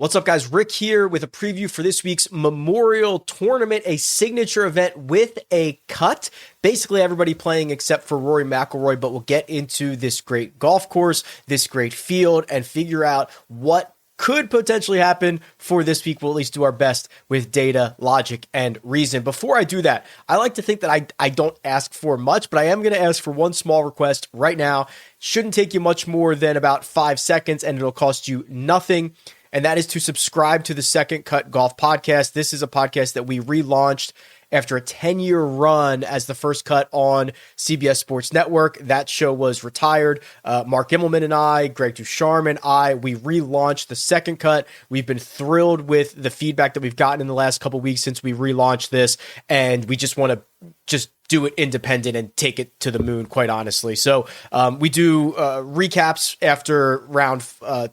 What's up, guys? Rick here with a preview for this week's Memorial Tournament, a signature event with a cut. Basically, everybody playing except for Rory McIlroy, but we'll get into this great golf course, this great field, and figure out what could potentially happen for this week. We'll at least do our best with data, logic, and reason. Before I do that, I like to think that I don't ask for much, but I am going to ask for one small request right now. Shouldn't take you much more than about 5 seconds, and it'll cost you nothing. And that is to subscribe to the Second Cut Golf Podcast. This is a podcast that we relaunched after a 10-year run as the First Cut on CBS Sports Network. That show was retired. Mark Immelman and I, Greg Ducharme and I, we relaunched the Second Cut. We've been thrilled with the feedback that we've gotten in the last couple of weeks since we relaunched this, and we just want to do it independent and take it to the moon, quite honestly. So we do recaps after round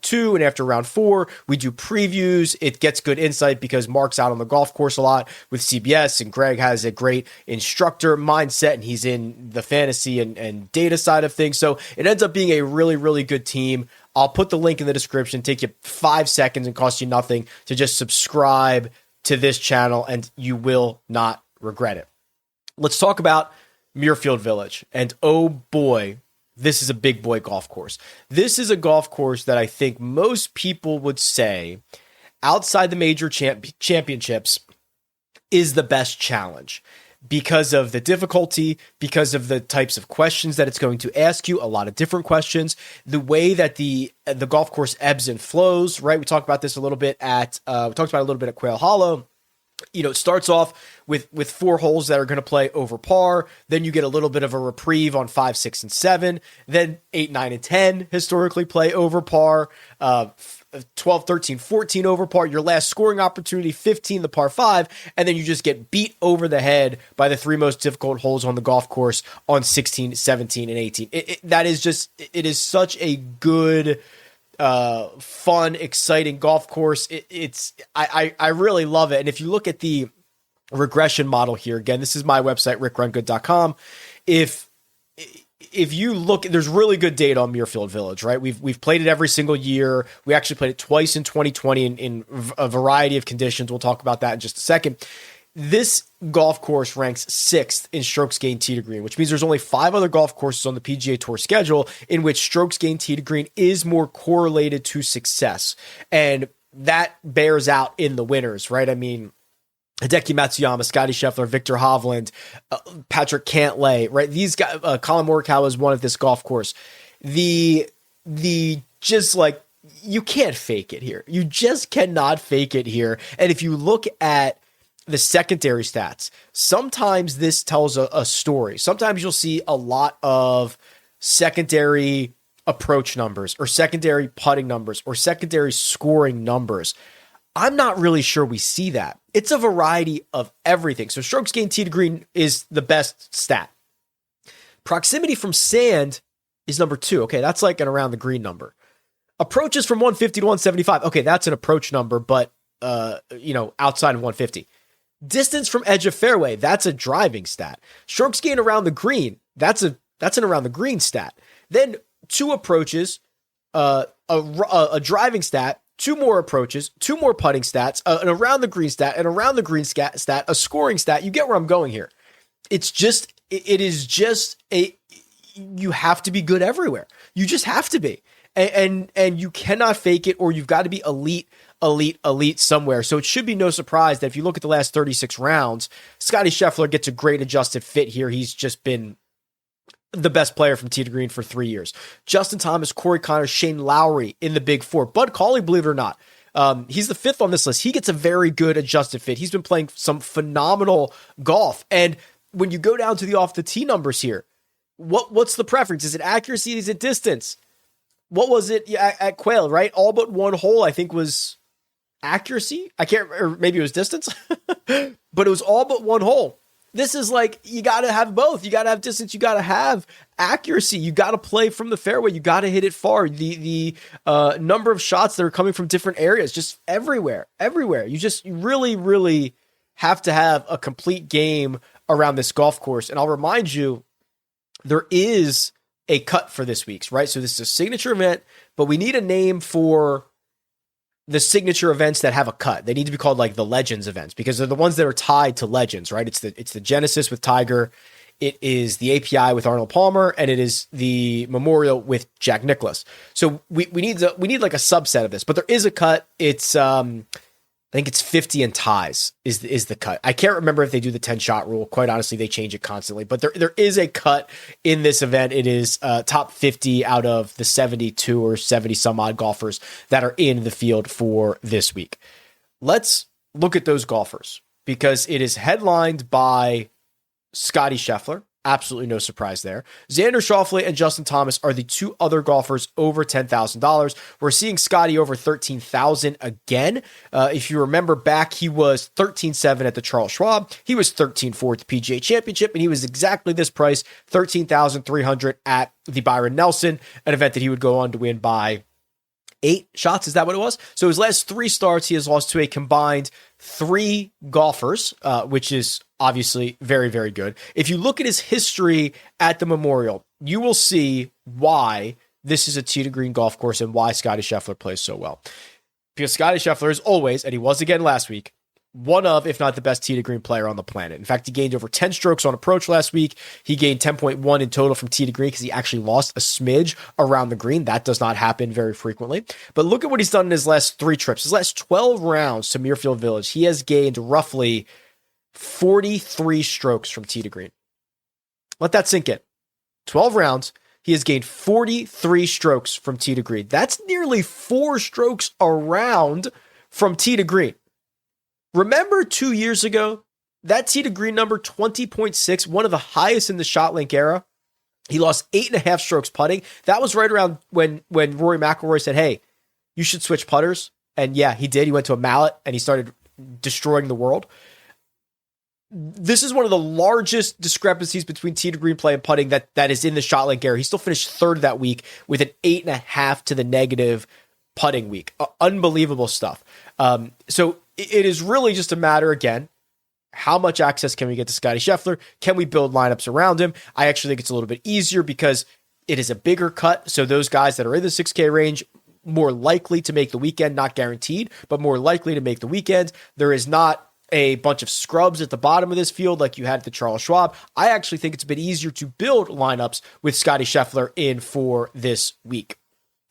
2 and after round 4. We do previews. It gets good insight because Mark's out on the golf course a lot with CBS, and Greg has a great instructor mindset, and he's in the fantasy and data side of things. So it ends up being a really, really good team. I'll put the link in the description. Take you 5 seconds and cost you nothing to just subscribe to this channel, and you will not regret it. Let's talk about Muirfield Village. And oh boy, this is a big boy golf course. This is a golf course that I think most people would say, outside the major championships, is the best challenge because of the difficulty, because of the types of questions that it's going to ask you, a lot of different questions, the way that the golf course ebbs and flows, right? We talked about this a little bit at Quail Hollow. You know, it starts off with 4 holes that are going to play over par. Then you get a little bit of a reprieve on 5, 6, and 7. Then 8, 9, and 10 historically play over par. 12, 13, 14 over par. Your last scoring opportunity, 15, the par 5. And then you just get beat over the head by the 3 most difficult holes on the golf course on 16, 17, and 18. It is such a good, fun, exciting golf course. I really love it. And if you look at the regression model here, again, this is my website, RickRunGood.com. If you look, there's really good data on Muirfield Village, right? We've played it every single year. We actually played it twice in 2020 in a variety of conditions. We'll talk about that in just a second. This golf course ranks 6th in strokes gained tee to green, which means there's only 5 other golf courses on the PGA Tour schedule in which strokes gained tee to green is more correlated to success. And that bears out in the winners, right? I mean, Hideki Matsuyama, Scotty Scheffler, Victor Hovland, Patrick Cantlay, right? These guys, Colin Morikawa is one at this golf course. The just like, you can't fake it here. You just cannot fake it here. And if you look at the secondary stats, sometimes this tells a story. Sometimes you'll see a lot of secondary approach numbers or secondary putting numbers or secondary scoring numbers. I'm not really sure we see that. It's a variety of everything. So strokes gained tee to green is the best stat. Proximity from sand is number 2. Okay, that's like an around the green number. Approaches from 150 to 175. Okay, that's an approach number, but outside of 150. Distance from edge of fairway, that's a driving stat. Strokes gained around the green, that's an around the green stat. Then 2 approaches, a driving stat, 2 more approaches, 2 more putting stats, an around the green stat, an around the green stat, a scoring stat. You get where I'm going here. You have to be good everywhere. You just have to be. And you cannot fake it, or you've got to be elite somewhere. So it should be no surprise that if you look at the last 36 rounds, Scotty Scheffler gets a great adjusted fit here. He's just been the best player from tee to green for 3 years. Justin Thomas, Corey Connors, Shane Lowry in the big 4. Bud Cauley, believe it or not, he's the 5th on this list. He gets a very good adjusted fit. He's been playing some phenomenal golf. And when you go down to the off the tee numbers here, what's the preference? Is it accuracy? Is it distance? What was it at Quail, right? All but 1 hole, I think, was accuracy. Or maybe it was distance, but it was all but 1 hole. This is like, you got to have both. You got to have distance. You got to have accuracy. You got to play from the fairway. You got to hit it far. The number of shots that are coming from different areas, just everywhere. You really, really have to have a complete game around this golf course. And I'll remind you, there is a cut for this week's, right? So this is a signature event, but we need a name for the signature events that have a cut. They need to be called like the Legends events because they're the ones that are tied to Legends, right? It's the Genesis with Tiger, it is the API with Arnold Palmer, and it is the Memorial with Jack Nicklaus. So we need like a subset of this, but there is a cut. It's I think it's 50 and ties is the cut. I can't remember if they do the 10-shot rule. Quite honestly, they change it constantly. But there is a cut in this event. It is top 50 out of the 72 or 70 some odd golfers that are in the field for this week. Let's look at those golfers because it is headlined by Scottie Scheffler. Absolutely no surprise there. Xander Schauffele and Justin Thomas are the two other golfers over $10,000. We're seeing Scottie over $13,000 again. If you remember back, he was $13,700 at the Charles Schwab. He was $13,400 at the PGA Championship, and he was exactly this price, $13,300 at the Byron Nelson, an event that he would go on to win by 8 shots. Is that what it was? So his last 3 starts, he has lost to a combined 3 golfers, which is obviously very, very good. If you look at his history at the Memorial, you will see why this is a tee to green golf course and why Scottie Scheffler plays so well. Because Scottie Scheffler is always, and he was again last week, one of, if not the best tee to green player on the planet. In fact, he gained over 10 strokes on approach last week. He gained 10.1 in total from tee to green because he actually lost a smidge around the green. That does not happen very frequently. But look at what he's done in his last 3 trips. His last 12 rounds to Muirfield Village, he has gained roughly 43 strokes from tee to green. Let that sink in. 12 rounds, he has gained 43 strokes from tee to green. That's nearly 4 strokes a round from tee to green. Remember 2 years ago, that tee to green number, 20.6, one of the highest in the ShotLink era. He lost 8.5 strokes putting. That was right around when Rory McIlroy said, hey, you should switch putters. And yeah, he did. He went to a mallet and he started destroying the world. This is one of the largest discrepancies between tee to green play and putting that is in the ShotLink era. He still finished 3rd that week with an 8.5 to the negative putting week. Unbelievable stuff. So it is really just a matter, again, how much access can we get to Scottie Scheffler? Can we build lineups around him? I actually think it's a little bit easier because it is a bigger cut. So those guys that are in the 6K range, more likely to make the weekend, not guaranteed, but more likely to make the weekend. There is not a bunch of scrubs at the bottom of this field like you had at the Charles Schwab. I actually think it's a bit easier to build lineups with Scottie Scheffler in for this week.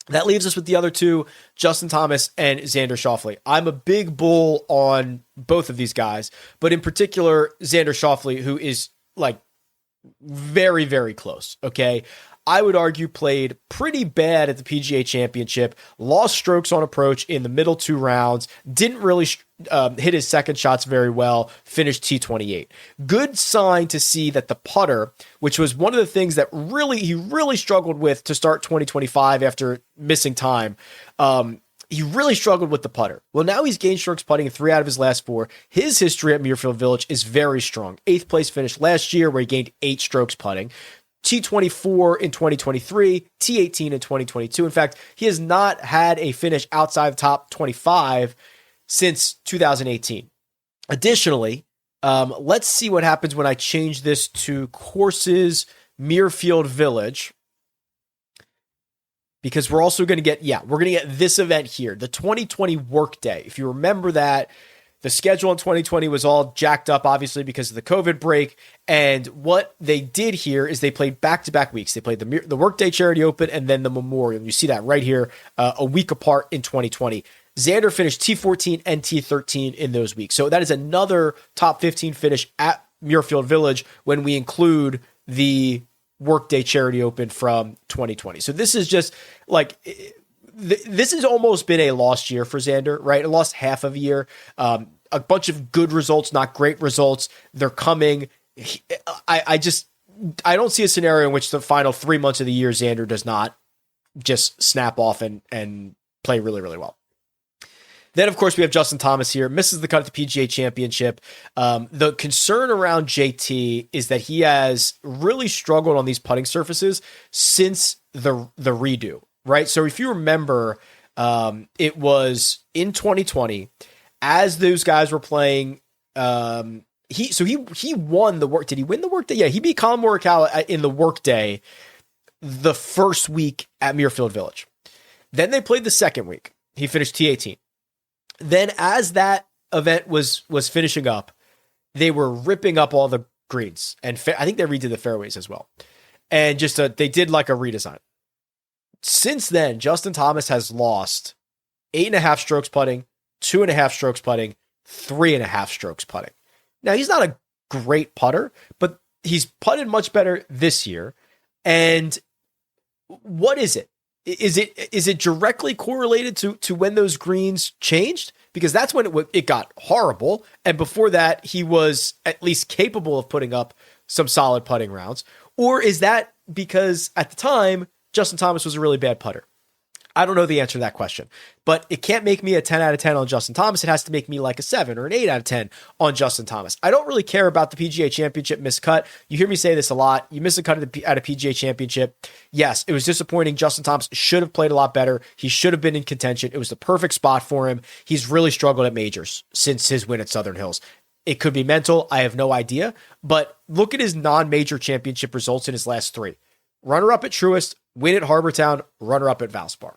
That leaves us with the other two, Justin Thomas and Xander Schauffele. I'm a big bull on both of these guys, but in particular, Xander Schauffele, who is like very, very close, okay? I would argue played pretty bad at the PGA Championship, lost strokes on approach in the middle 2 rounds, didn't really hit his second shots very well, finished T28. Good sign to see that the putter, which was one of the things that he really struggled with to start 2025 after missing time, he really struggled with the putter. Well, now he's gained strokes putting in 3 out of his last 4. His history at Muirfield Village is very strong. 8th place finish last year where he gained 8 strokes putting. T24 in 2023, T18 in 2022. In fact, he has not had a finish outside the top 25 since 2018. Additionally, let's see what happens when I change this to courses Muirfield Village, because we're also going to get, we're going to get this event here, the 2020 Workday. If you remember that, the schedule in 2020 was all jacked up, obviously, because of the COVID break. And what they did here is they played back-to-back weeks. They played the Workday Charity Open and then the Memorial. You see that right here, a week apart in 2020. Xander finished T14 and T13 in those weeks. So that is another top 15 finish at Muirfield Village when we include the Workday Charity Open from 2020. So this is just like... This has almost been a lost year for Xander, right? A lost half of a year. A bunch of good results, not great results. They're coming. I don't see a scenario in which the final 3 months of the year, Xander does not just snap off and play really, really well. Then, of course, we have Justin Thomas here. Misses the cut at the PGA Championship. The concern around JT is that he has really struggled on these putting surfaces since the redo. Right. So if you remember, it was in 2020 as those guys were playing. He won the work. Did he win the Workday? Yeah, he beat Colin Morikawa in the Workday the first week at Muirfield Village. Then they played the second week. He finished T18. Then as that event was finishing up, they were ripping up all the greens. And I think they redid the fairways as well. And just they did like a redesign. Since then, Justin Thomas has lost 8.5 strokes putting, 2.5 strokes putting, 3.5 strokes putting. Now, he's not a great putter, but he's putted much better this year. And what is it? Is it directly correlated to when those greens changed? Because that's when it got horrible. And before that, he was at least capable of putting up some solid putting rounds. Or is that because at the time, Justin Thomas was a really bad putter? I don't know the answer to that question, but it can't make me a 10 out of 10 on Justin Thomas. It has to make me like a 7 or an 8 out of 10 on Justin Thomas. I don't really care about the PGA Championship miscut. You hear me say this a lot. You miss a cut at a PGA Championship. Yes, it was disappointing. Justin Thomas should have played a lot better. He should have been in contention. It was the perfect spot for him. He's really struggled at majors since his win at Southern Hills. It could be mental. I have no idea. But look at his non-major championship results in his last 3. Runner-up at Truist, win at Harbortown, runner-up at Valspar.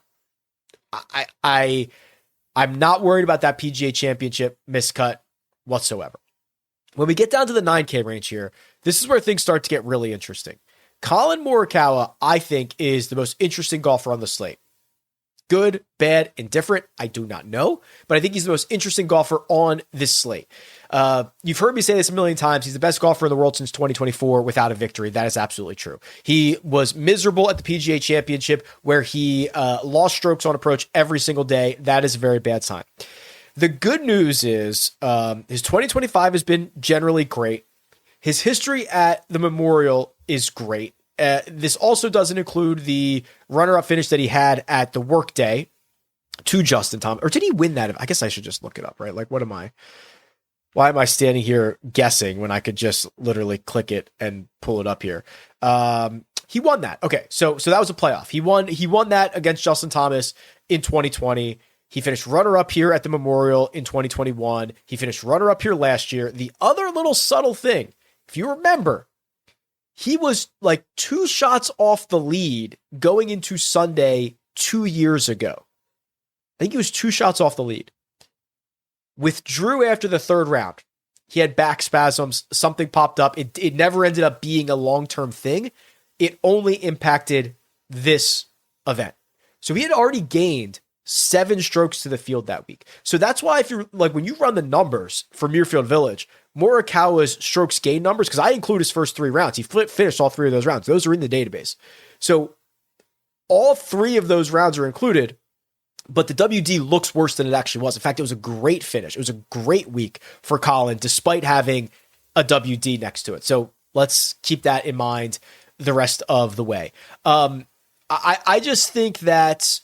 I'm not worried about that PGA Championship miscut whatsoever. When we get down to the 9K range here, this is where things start to get really interesting. Colin Morikawa, I think, is the most interesting golfer on the slate. Good, bad, indifferent, I do not know, but I think he's the most interesting golfer on this slate. You've heard me say this a million times. He's the best golfer in the world since 2024 without a victory. That is absolutely true. He was miserable at the PGA Championship where he lost strokes on approach every single day. That is a very bad sign. The good news is his 2025 has been generally great. His history at the Memorial is great. This also doesn't include the runner-up finish that he had at the Workday to Justin Thomas. Or did he win that? I guess I should just look it up, right? Like, why am I standing here guessing when I could just literally click it and pull it up here? He won that. Okay, so that was a playoff. He won that against Justin Thomas in 2020. He finished runner-up here at the Memorial in 2021. He finished runner-up here last year. The other little subtle thing, if you remember, he was like 2 shots off the lead going into Sunday 2 years ago. I think he was 2 shots off the lead. Withdrew after the 3rd round. He had back spasms. Something popped up. It never ended up being a long-term thing. It only impacted this event. So he had already gained 7 strokes to the field that week. So that's why if you're like, when you run the numbers for Muirfield Village, Morikawa's strokes gain numbers, because I include his first 3 rounds. He finished all 3 of those rounds. Those are in the database. So all 3 of those rounds are included, but the WD looks worse than it actually was. In fact, it was a great finish. It was a great week for Colin, despite having a WD next to it. So let's keep that in mind the rest of the way. I just think that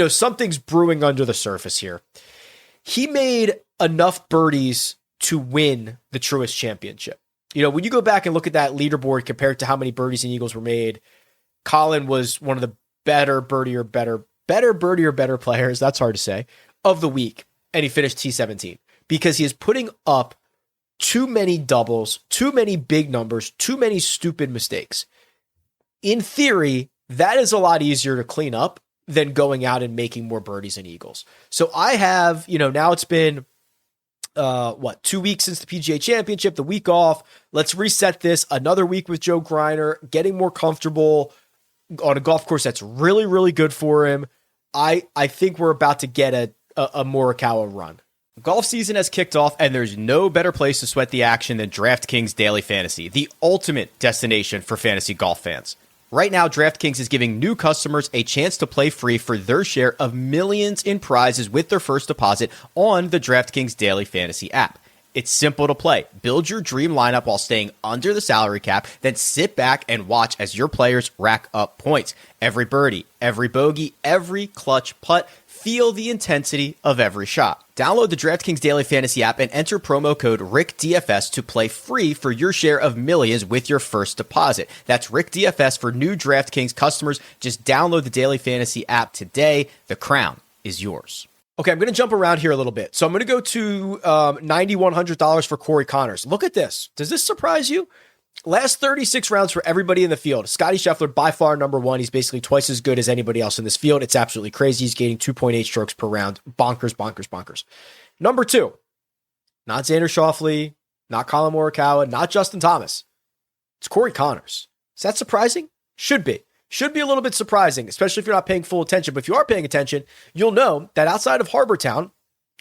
something's brewing under the surface here. He made enough birdies to win the Truist Championship. When you go back and look at that leaderboard compared to how many birdies and eagles were made, Colin was one of the better birdie or better players, that's hard to say, of the week. And he finished T17 because he is putting up too many doubles, too many big numbers, too many stupid mistakes. In theory, that is a lot easier to clean up than going out and making more birdies and eagles. So I have, now it's been 2 weeks since the PGA Championship, the week off. Let's reset this. Another week with Joe Greiner, getting more comfortable on a golf course that's really, really good for him. I think we're about to get a Morikawa run. Golf season has kicked off, and there's no better place to sweat the action than DraftKings Daily Fantasy, the ultimate destination for fantasy golf fans. Right now, DraftKings is giving new customers a chance to play free for their share of millions in prizes with their first deposit on the DraftKings Daily Fantasy app. It's simple to play. Build your dream lineup while staying under the salary cap, then sit back and watch as your players rack up points. Every birdie, every bogey, every clutch putt. Feel the intensity of every shot. Download the DraftKings Daily Fantasy app and enter promo code RickDFS to play free for your share of millions with your first deposit. That's RickDFS for new DraftKings customers. Just download the Daily Fantasy app today. The crown is yours. Okay, I'm going to jump around here a little bit. So I'm going to go to $9,100 for Corey Connors. Look at this. Does this surprise you? Last 36 rounds for everybody in the field. Scotty Scheffler, by far number one. He's basically twice as good as anybody else in this field. It's absolutely crazy. He's gaining 2.8 strokes per round. Bonkers, bonkers, bonkers. Number two, not Xander Schauffele, not Colin Morikawa, not Justin Thomas. It's Corey Connors. Is that surprising? Should be. Should be a little bit surprising, especially if you're not paying full attention. But if you are paying attention, you'll know that outside of Harbour Town,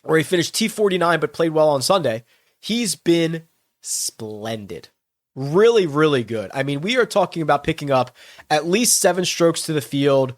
where he finished T49 but played well on Sunday, he's been splendid. Really, really good. I mean, we are talking about picking up at least 7 strokes to the field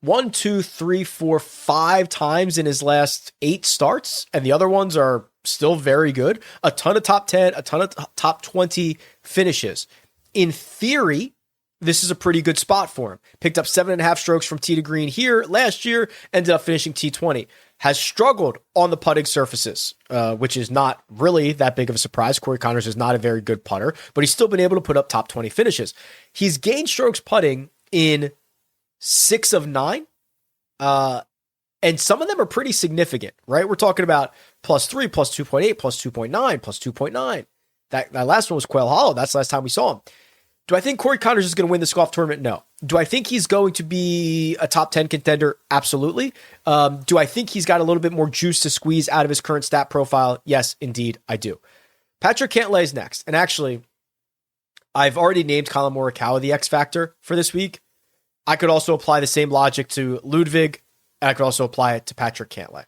1, 2, 3, 4, 5 times in his last 8 starts, and the other ones are still very good. A ton of top 10, a ton of top 20 finishes. In theory, this is a pretty good spot for him. Picked up 7.5 strokes from tee to green here last year, ended up finishing T20. Has struggled on the putting surfaces, which is not really that big of a surprise. Corey Connors is not a very good putter, but he's still been able to put up top 20 finishes. He's gained strokes putting in 6 of 9, and some of them are pretty significant, right? We're talking about +3, +2.8, +2.9, +2.9. That last one was Quail Hollow. That's the last time we saw him. Do I think Corey Connors is going to win this golf tournament? No. Do I think he's going to be a top 10 contender? Absolutely. Do I think he's got a little bit more juice to squeeze out of his current stat profile? Yes, indeed, I do. Patrick Cantlay is next. And actually, I've already named Colin Morikawa the X factor for this week. I could also apply the same logic to Ludwig, and I could also apply it to Patrick Cantlay.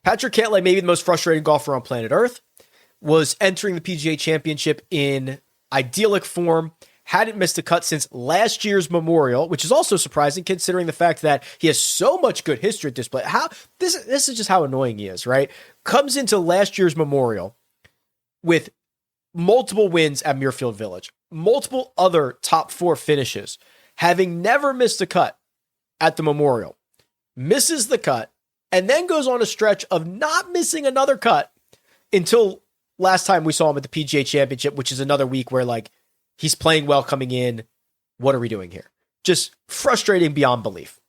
Patrick Cantlay, maybe the most frustrating golfer on planet Earth, was entering the PGA Championship in idyllic form, hadn't missed a cut since last year's Memorial, which is also surprising considering the fact that he has so much good history at this place. This is just how annoying he is, right? Comes into last year's Memorial with multiple wins at Muirfield Village, multiple other top 4 finishes, having never missed a cut at the Memorial, misses the cut, and then goes on a stretch of not missing another cut until last time we saw him at the PGA Championship, which is another week where like he's playing well coming in. What are we doing here? Just frustrating beyond belief.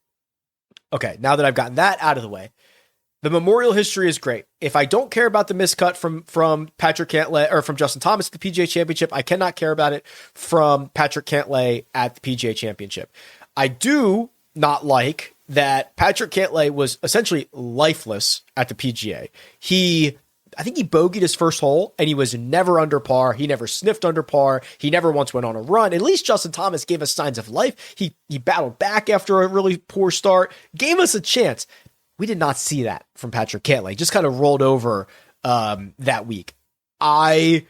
Okay, now that I've gotten that out of the way, the Memorial history is great. If I don't care about the miscut from Patrick Cantlay or from Justin Thomas at the PGA Championship, I cannot care about it from Patrick Cantlay at the PGA Championship. I do not like that Patrick Cantlay was essentially lifeless at the PGA. I think he bogeyed his first hole and he was never under par. He never sniffed under par. He never once went on a run. At least Justin Thomas gave us signs of life. He battled back after a really poor start, gave us a chance. We did not see that from Patrick Cantlay. Just kind of rolled over that week. I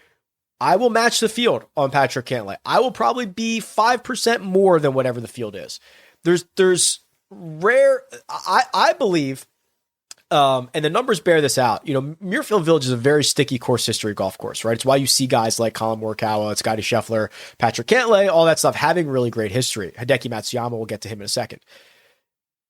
will match the field on Patrick Cantlay. I will probably be 5% more than whatever the field is. There's rare, I believe, and the numbers bear this out. You know, Muirfield Village is a very sticky course history golf course, right? It's why you see guys like Colin Morikawa, Scotty Scheffler, Patrick Cantlay, all that stuff having really great history. Hideki Matsuyama, we'll get to him in a second.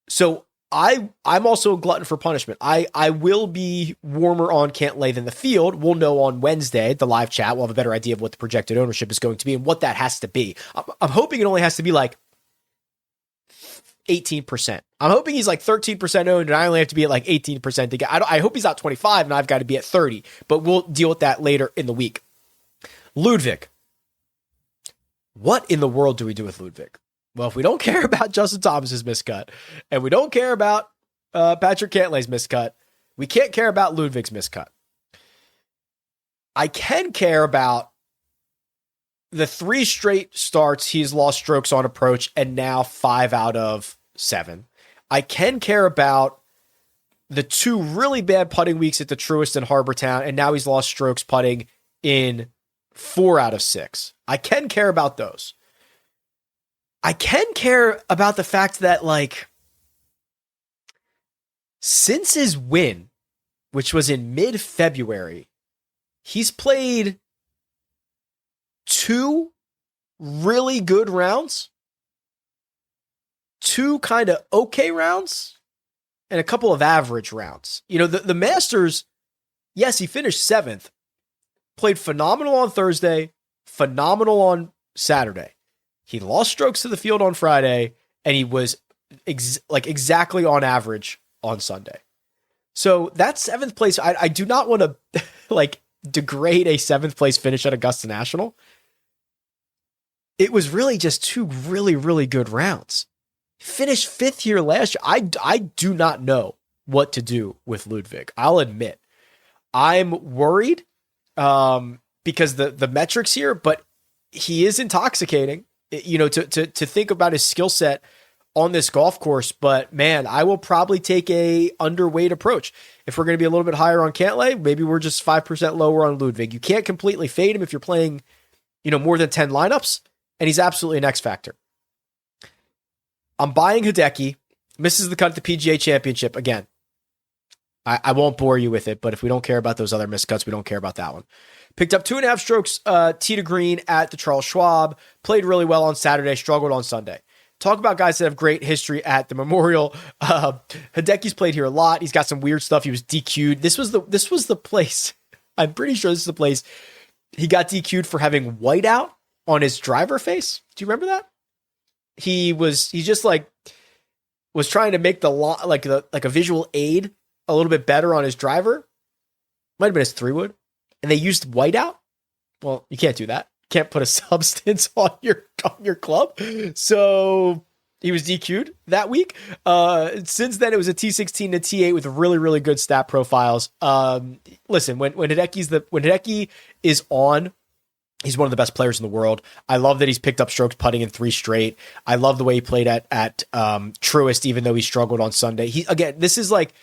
So I'm also a glutton for punishment. I will be warmer on Cantlay than the field. We'll know on Wednesday, the live chat. We'll have a better idea of what the projected ownership is going to be and what that has to be. I'm hoping it only has to be like 18%. I'm hoping he's like 13% owned and I only have to be at like 18% to get. I hope he's not 25 and I've got to be at 30, but we'll deal with that later in the week. Ludwig. What in the world do we do with Ludwig? Well, if we don't care about Justin Thomas's miscut and we don't care about Patrick Cantlay's miscut, we can't care about Ludwig's miscut. I can care about the 3 straight starts he's lost strokes on approach and now 5 out of 7. I can care about the 2 really bad putting weeks at the Truist and Harbour Town, and now he's lost strokes putting in 4 out of 6. I can care about those. I can care about the fact that, like, since his win, which was in mid-February, he's played 2 really good rounds, 2 kind of okay rounds, and a couple of average rounds. You know, the Masters, yes, he finished 7th, played phenomenal on Thursday, phenomenal on Saturday. He lost strokes to the field on Friday, and he was exactly on average on Sunday. So that 7th place, I do not want to like degrade a 7th place finish at Augusta National. it was really just two really, really good rounds. Finished fifth here last year. I do not know what to do with Ludwig. I'll admit. I'm worried because the metrics here, but he is intoxicating, to think about his skill set on this golf course. But man, I will probably take a underweight approach. If we're going to be a little bit higher on Cantlay, maybe we're just 5% lower on Ludwig. You can't completely fade him if you're playing, more than 10 lineups, and he's absolutely an X factor. I'm buying Hideki, misses the cut at the PGA Championship again. I won't bore you with it, but if we don't care about those other miscuts, we don't care about that one. Picked up 2.5 strokes tee to green at the Charles Schwab. Played really well on Saturday, struggled on Sunday. Talk about guys that have great history at the Memorial. Hideki's played here a lot. He's got some weird stuff. He was DQ'd. This was the place. I'm pretty sure this is the place he got DQ'd for having whiteout on his driver face. Do you remember that? He just was trying to make like a visual aid a little bit better on his driver. Might have been his 3-wood. And they used whiteout. Well, you can't do that. Can't put a substance on your club. So he was DQ'd that week. Since then, it was a T16 to T8 with really, really good stat profiles. Listen, when Hideki is on, he's one of the best players in the world. I love that he's picked up strokes putting in 3 straight. I love the way he played at Truist, even though he struggled on Sunday. This is like,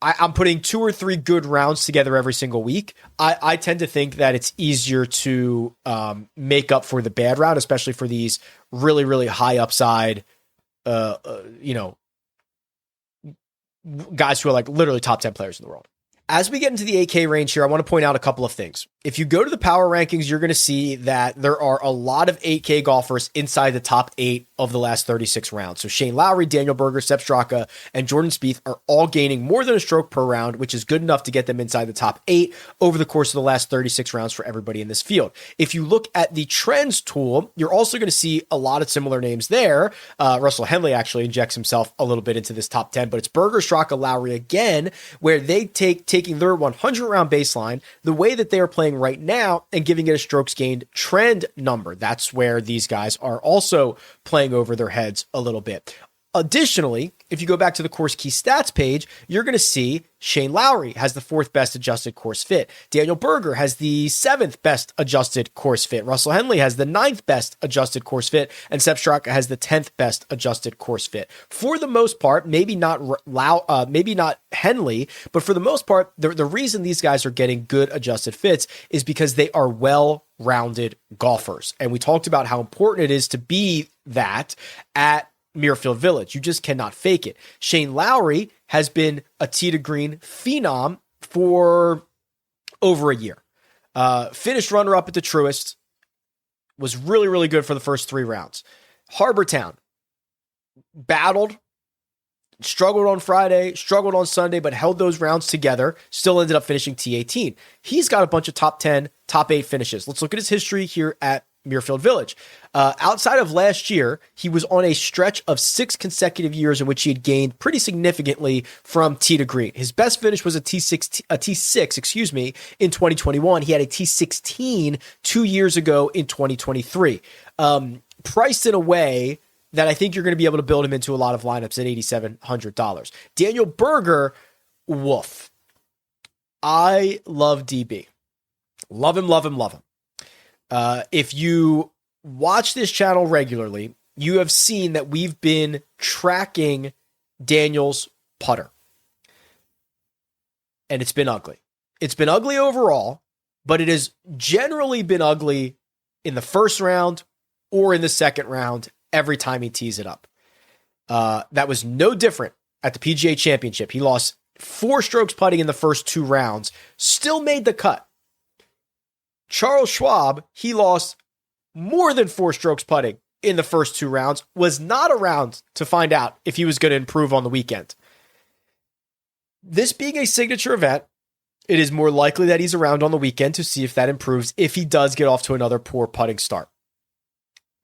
I'm putting 2 or 3 good rounds together every single week. I tend to think that it's easier to make up for the bad round, especially for these really, really high upside, guys who are like literally top 10 players in the world. As we get into the 8K range here, I want to point out a couple of things. If you go to the power rankings, you're going to see that there are a lot of 8K golfers inside the top 8 of the last 36 rounds. So Shane Lowry, Daniel Berger, Sepp Straka, and Jordan Spieth are all gaining more than a stroke per round, which is good enough to get them inside the top 8 over the course of the last 36 rounds for everybody in this field. If you look at the trends tool, you're also going to see a lot of similar names there. Russell Henley actually injects himself a little bit into this top 10, but it's Berger, Straka, Lowry again, where they taking their 100 round baseline, the way that they are playing right now, and giving it a strokes gained trend number. That's where these guys are also playing over their heads a little bit. Additionally, if you go back to the course key stats page, you're going to see Shane Lowry has the 4th best adjusted course fit. Daniel Berger has the 7th best adjusted course fit. Russell Henley has the 9th best adjusted course fit. And Sepp Straka has the 10th best adjusted course fit. For the most part, maybe not Henley, but for the most part, the reason these guys are getting good adjusted fits is because they are well-rounded golfers. And we talked about how important it is to be that at Muirfield Village. You just cannot fake it. Shane Lowry has been a tee to green phenom for over a year. Finished runner-up at the Truist. Was really, really good for the first 3 rounds. Harbortown. Battled. Struggled on Friday. Struggled on Sunday, but held those rounds together. Still ended up finishing T18. He's got a bunch of top 10, top 8 finishes. Let's look at his history here at Muirfield Village. Outside of last year, he was on a stretch of 6 consecutive years in which he had gained pretty significantly from tee to green. His best finish was a T6, in 2021. He had a T16 2 years ago in 2023. Priced in a way that I think you're going to be able to build him into a lot of lineups at $8,700. Daniel Berger, woof. I love DB. Love him, love him, love him. If you watch this channel regularly, you have seen that we've been tracking Daniel's putter. And it's been ugly. It's been ugly overall, but it has generally been ugly in the first round or in the second round every time he tees it up. That was no different at the PGA Championship. He lost 4 strokes putting in the first 2 rounds, still made the cut. Charles Schwab, he lost more than 4 strokes putting in the first 2 rounds, was not around to find out if he was going to improve on the weekend. This being a signature event, it is more likely that he's around on the weekend to see if that improves if he does get off to another poor putting start.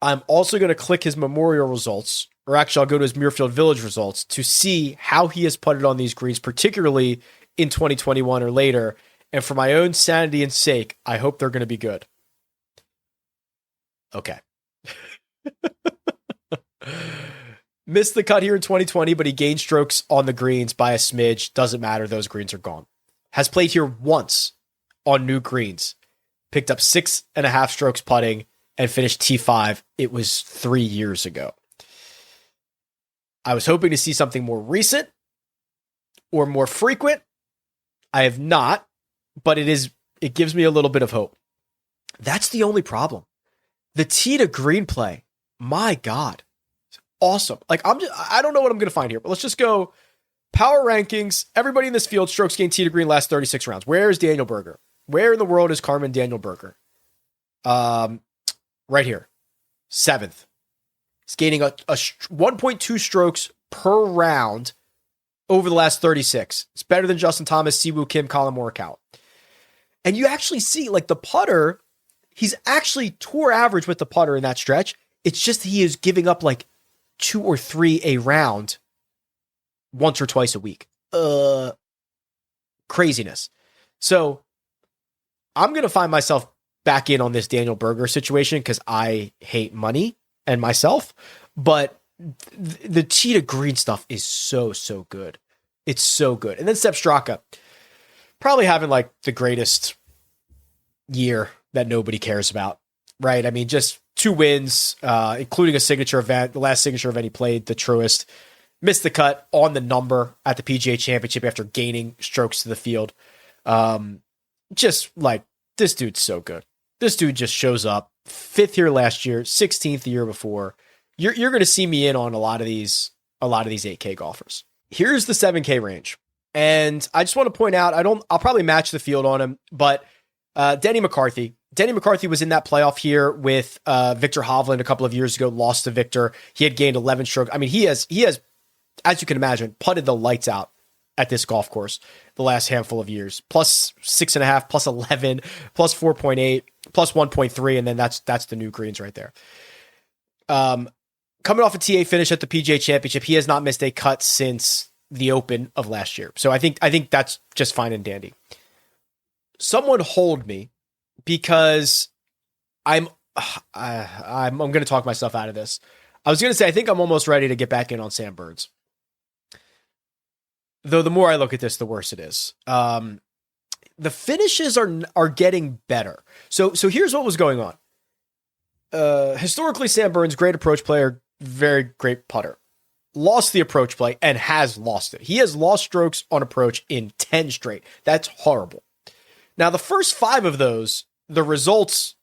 I'm also going to click his Memorial results, or actually I'll go to his Muirfield Village results to see how he has putted on these greens, particularly in 2021 or later. And for my own sanity and sake, I hope they're going to be good. Okay. Missed the cut here in 2020, but he gained strokes on the greens by a smidge. Doesn't matter. Those greens are gone. Has played here once on new greens. Picked up 6.5 strokes putting and finished T5. It was 3 years ago. I was hoping to see something more recent or more frequent. I have not, but it gives me a little bit of hope. That's the only problem. The tee to green play, my God, it's awesome. Like I don't know what I'm going to find here, but let's just go power rankings. Everybody in this field, strokes gained tee to green last 36 rounds. Where is Daniel Berger? Where in the world is Carmen Daniel Berger? Right here, 7th. He's gaining a 1.2 strokes per round over the last 36. It's better than Justin Thomas, Siwoo Kim, Colin Morikawa. And you actually see, like, the putter, he's actually tour average with the putter in that stretch. It's just he is giving up like 2 or 3 a round once or twice a week. Craziness. So I'm going to find myself back in on this Daniel Berger situation because I hate money and myself, but the tee to green stuff is so good. It's so good. And then Sepp Straka, probably having like the greatest year that nobody cares about, right? I mean, just 2 wins, including a signature event. The last signature event he played, the Truist, missed the cut on the number at the PGA Championship after gaining strokes to the field. Just like, this dude's so good. This dude just shows up. 5th here last year, 16th the year before. You're going to see me in on a lot of these 8K golfers. Here's the 7K range. And I just want to point out, I'll probably match the field on him, but Denny McCarthy. Denny McCarthy was in that playoff here with Victor Hovland a couple of years ago, lost to Victor. He had gained 11 strokes. I mean, he has, as you can imagine, putted the lights out at this golf course the last handful of years. Plus 6.5, plus 11, plus 4.8, plus 1.3, and then that's the new greens right there. Coming off a TA finish at the PGA Championship, he has not missed a cut since the Open of last year. So I think that's just fine and dandy. Someone hold me because I'm going to talk myself out of this. I was going to say I think I'm almost ready to get back in on Sam Burns. Though the more I look at this, the worse it is. The finishes are getting better. So here's what was going on. Historically, Sam Burns, great approach player, very great putter. Lost the approach play and has lost it. He has lost strokes on approach in 10 straight. That's horrible. Now, the first 5 of those, the results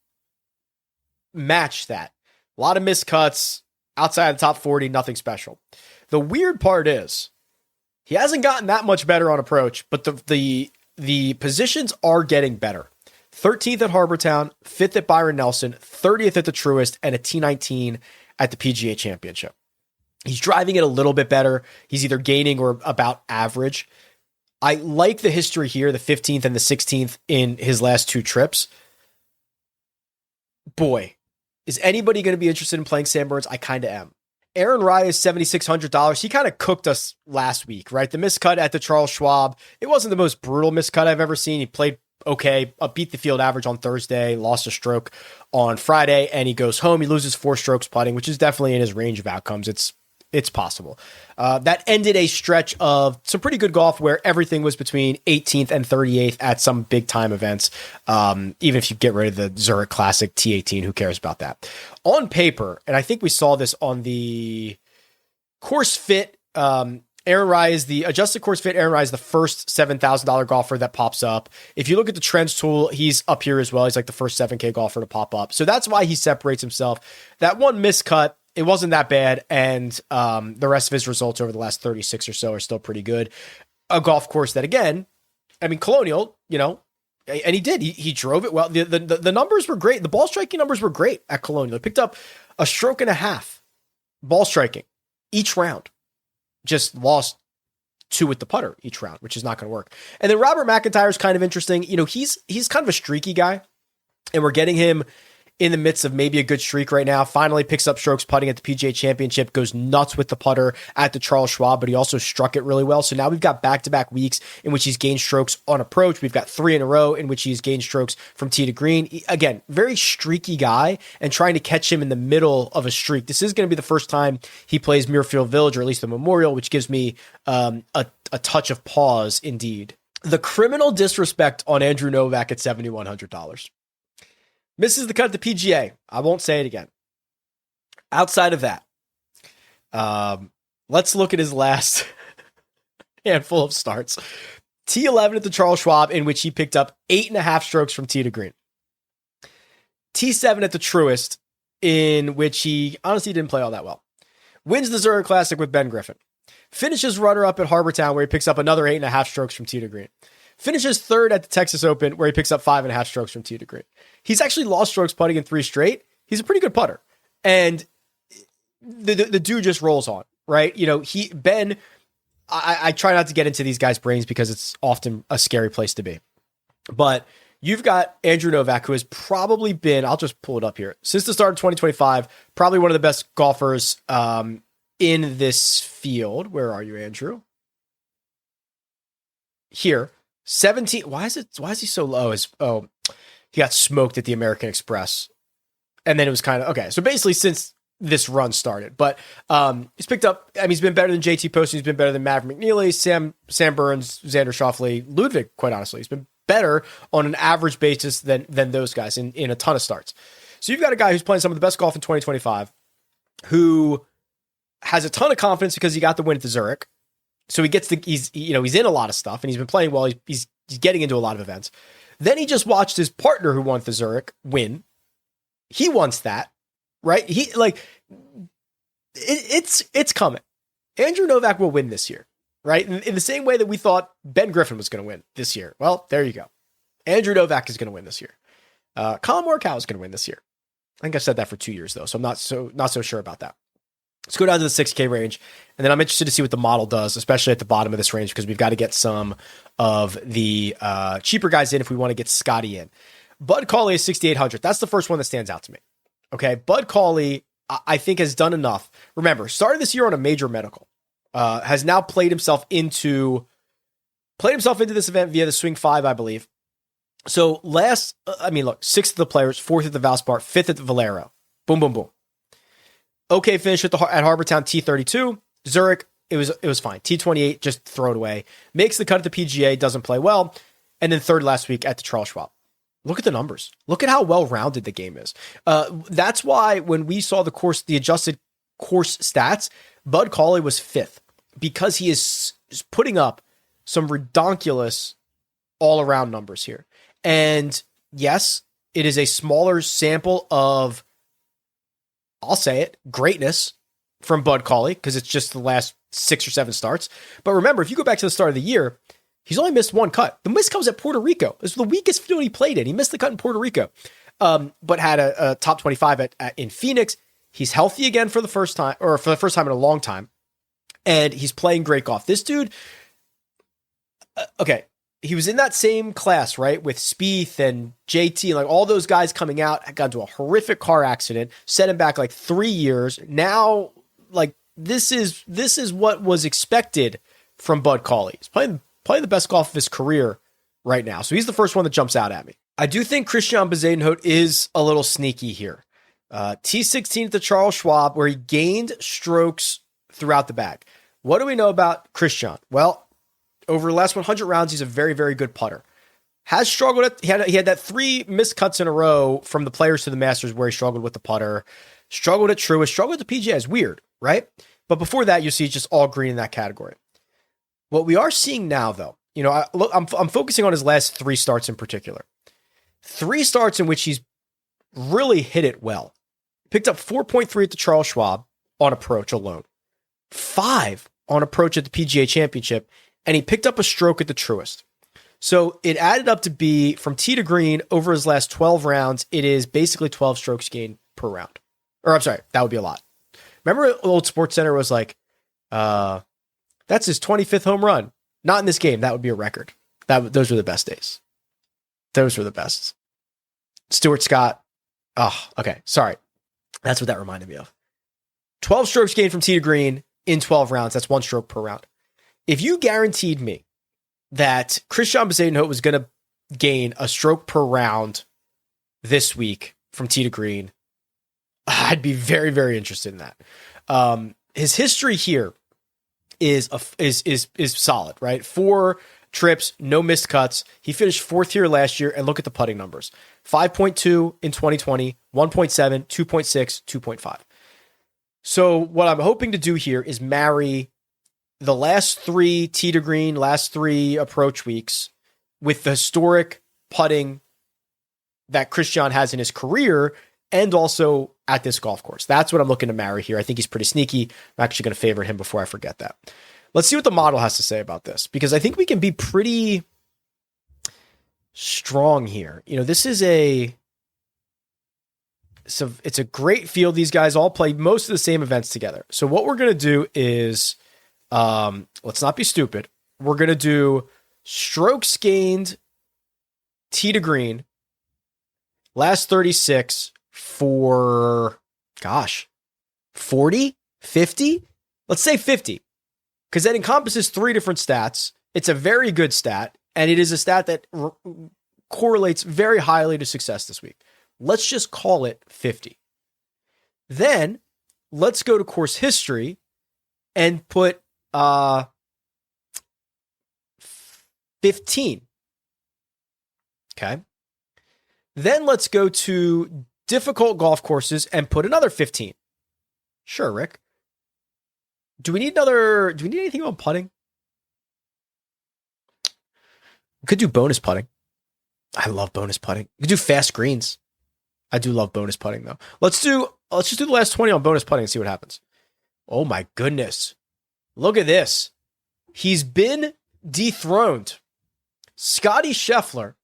match that. A lot of missed cuts, outside the top 40, nothing special. The weird part is, he hasn't gotten that much better on approach, but the positions are getting better. 13th at Harbortown, 5th at Byron Nelson, 30th at the Truist, and a T19 at the PGA Championship. He's driving it a little bit better. He's either gaining or about average. I like the history here, the 15th and the 16th in his last 2 trips. Boy, is anybody going to be interested in playing Sam Burns? I kind of am. Aaron Rai is $7,600. He kind of cooked us last week, right? The miscut at the Charles Schwab. It wasn't the most brutal miscut I've ever seen. He played okay, beat the field average on Thursday, lost a stroke on Friday, and he goes home. He loses 4 strokes putting, which is definitely in his range of outcomes. It's possible. That ended a stretch of some pretty good golf where everything was between 18th and 38th at some big time events. Even if you get rid of the Zurich Classic T18, who cares about that? On paper, and I think we saw this on the course fit, Aaron Rai is the adjusted course fit. Aaron Rai is the first $7,000 golfer that pops up. If you look at the trends tool, he's up here as well. He's like the first 7K golfer to pop up. So that's why he separates himself. That one miscut, it wasn't that bad. And the rest of his results over the last 36 or so are still pretty good. A golf course that, again, I mean, Colonial, and he did. He drove it well. The numbers were great. The ball striking numbers were great at Colonial. He picked up a stroke and a half ball striking each round. Just lost 2 with the putter each round, which is not going to work. And then Robert McIntyre is kind of interesting. He's kind of a streaky guy, and we're getting him in the midst of maybe a good streak right now. Finally picks up strokes putting at the PGA Championship, goes nuts with the putter at the Charles Schwab, but he also struck it really well. So now we've got back-to-back weeks in which he's gained strokes on approach. We've got 3 in a row in which he's gained strokes from tee to green. Again, very streaky guy, and trying to catch him in the middle of a streak. This is going to be the first time he plays Muirfield Village, or at least the Memorial, which gives me a touch of pause indeed. The criminal disrespect on Andrew Novak at $7,100. Misses the cut at the PGA. I won't say it again. Outside of that, let's look at his last handful of starts. T11 at the Charles Schwab, in which he picked up 8.5 strokes from tee to green. T7 at the Truist, in which he honestly didn't play all that well. Wins the Zurich Classic with Ben Griffin. Finishes runner-up at Harbour Town, where he picks up another 8.5 strokes from tee to green. Finishes third at the Texas Open, where he picks up 5.5 strokes from tee to green. He's actually lost strokes putting in 3 straight. He's a pretty good putter. And the dude just rolls on, right? You know, Ben, I try not to get into these guys' brains because it's often a scary place to be. But you've got Andrew Novak, who has probably been, I'll just pull it up here, since the start of 2025, probably one of the best golfers in this field. Where are you, Andrew? Here. 17. Why is he so low? He got smoked at the American Express. And then it was kind of, okay. So basically since this run started, but he's picked up, I mean, he's been better than JT Poston. He's been better than Maverick McNeely, Sam Burns, Xander Schauffele, Ludwig, quite honestly. He's been better on an average basis than those guys in a ton of starts. So you've got a guy who's playing some of the best golf in 2025, who has a ton of confidence because he got the win at the Zurich. So he's in a lot of stuff, and he's been playing well. He's getting into a lot of events. Then he just watched his partner who won the Zurich win. He wants that, right? It's coming. Andrew Novak will win this year, right? In the same way that we thought Ben Griffin was going to win this year. Well, there you go. Andrew Novak is going to win this year. Colin Morikawa is going to win this year. I think I've said that for 2 years though, so I'm not so sure about that. Let's go down to the 6K range, and then I'm interested to see what the model does, especially at the bottom of this range, because we've got to get some of the cheaper guys in if we want to get Scotty in. Bud Cauley is 6,800. That's the first one that stands out to me. Okay, Bud Cauley, I think, has done enough. Remember, started this year on a major medical, has now played himself into this event via the Swing 5, I believe. So look, 6th of the Players, 4th at the Valspar, 5th at the Valero. Boom, boom, boom. Okay, finish at Harbour Town, T32. Zurich, it was fine. T28, just throw it away. Makes the cut at the PGA, doesn't play well. And then third last week at the Charles Schwab. Look at the numbers. Look at how well-rounded the game is. That's why when we saw the adjusted course stats, Bud Cauley was 5th, because he is putting up some redonkulous all-around numbers here. And yes, it is a smaller sample of, I'll say it, greatness from Bud Cauley, because it's just the last 6 or 7 starts. But remember, if you go back to the start of the year, he's only missed 1 cut. The miss comes at Puerto Rico. This was the weakest field he played in. He missed the cut in Puerto Rico, but had a top 25 in Phoenix. He's healthy again for the first time in a long time, and he's playing great golf. This dude, okay, he was in that same class, right, with Spieth and JT, like all those guys coming out, got into a horrific car accident, set him back like 3 years. Now, like this is what was expected from Bud Cauley. He's playing the best golf of his career right now. So he's the first one that jumps out at me. I do think Christian Bezuidenhout is a little sneaky here. T16 at the Charles Schwab, where he gained strokes throughout the bag. What do we know about Christian? Well, over the last 100 rounds, he's a very, very good putter. Has struggled he had that 3 missed cuts in a row from the Players to the Masters where he struggled with the putter, struggled at Truist, struggled at the PGA. It's weird, right? But before that, you see just all green in that category. What we are seeing now, though, I'm focusing on his last 3 starts in particular. 3 starts in which he's really hit it well. Picked up 4.3 at the Charles Schwab on approach alone, 5 on approach at the PGA Championship, and he picked up a stroke at the Truist. So it added up to be, from tee to green, over his last 12 rounds, it is basically 12 strokes gained per round. Or I'm sorry, that would be a lot. Remember old Sports Center was like, that's his 25th home run. Not in this game. That would be a record. Those were the best days. Those were the best. Stuart Scott, Oh, okay. Sorry. That's what that reminded me of. 12 strokes gained from tee to green in 12 rounds. That's 1 stroke per round. If you guaranteed me that Christian Bezuidenhout was going to gain a stroke per round this week from tee to green, I'd be very, very interested in that. His history here is solid, right? 4 trips, no missed cuts. He finished 4th here last year, and look at the putting numbers. 5.2 in 2020, 1.7, 2.6, 2.5. So what I'm hoping to do here is marry the last 3 tee to green, last 3 approach weeks with the historic putting that Christian has in his career and also at this golf course. That's what I'm looking to marry here. I think he's pretty sneaky. I'm actually going to favor him before I forget that. Let's see what the model has to say about this, because I think we can be pretty strong here. You know, this is it's a great field. These guys all play most of the same events together. So what we're going to do is, let's not be stupid. We're going to do strokes gained tee to green, last 36 for, 40, 50? Let's say 50, because that encompasses 3 different stats. It's a very good stat, and it is a stat that correlates very highly to success this week. Let's just call it 50. Then let's go to course history and put 15. Okay. Then let's go to difficult golf courses and put another 15. Sure, Rick. Do we need anything on putting? We could do bonus putting. I love bonus putting. We could do fast greens. I do love bonus putting though. Let's just do the last 20 on bonus putting and see what happens. Oh my goodness. Look at this. He's been dethroned. Scotty Scheffler,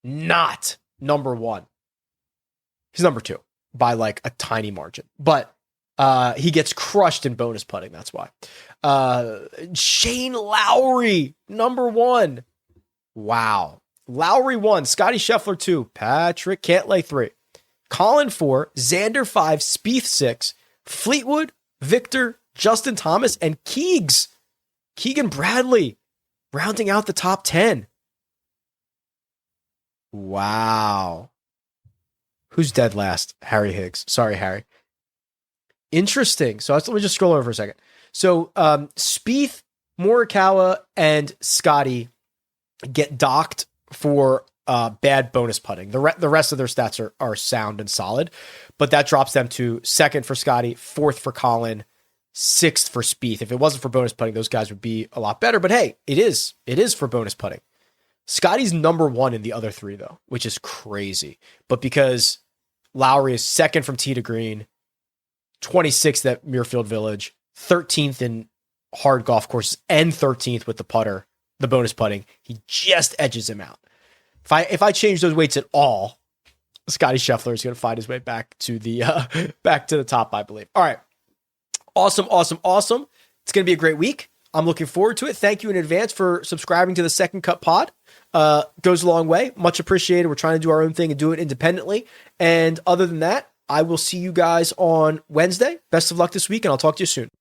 not number 1. He's number 2 by like a tiny margin, but he gets crushed in bonus putting. That's why. Shane Lowry, number 1. Wow. Lowry 1, Scotty Scheffler 2, Patrick Cantlay 3, Colin 4, Xander 5, Spieth 6, Fleetwood, Victor, Justin Thomas, and Keegan Bradley rounding out the top 10. Wow. Who's dead last? Harry Higgs. Sorry, Harry. Interesting. So let me just scroll over for a second. So Spieth, Morikawa, and Scotty get docked for bad bonus putting. The rest of their stats are sound and solid, but that drops them to 2nd for Scotty, 4th for Colin, 6th for Spieth. If it wasn't for bonus putting, those guys would be a lot better. But hey, it is for bonus putting. Scotty's number 1 in the other 3 though, which is crazy. But because Lowry is 2nd from tee to green, 26th at Muirfield Village, 13th in hard golf courses, and 13th with the putter, the bonus putting, he just edges him out. If I change those weights at all, Scotty Scheffler is going to find his way back to the top, I believe. All right. Awesome. It's going to be a great week. I'm looking forward to it. Thank you in advance for subscribing to the Second Cut Pod. Goes a long way. Much appreciated. We're trying to do our own thing and do it independently. And other than that, I will see you guys on Wednesday. Best of luck this week, and I'll talk to you soon.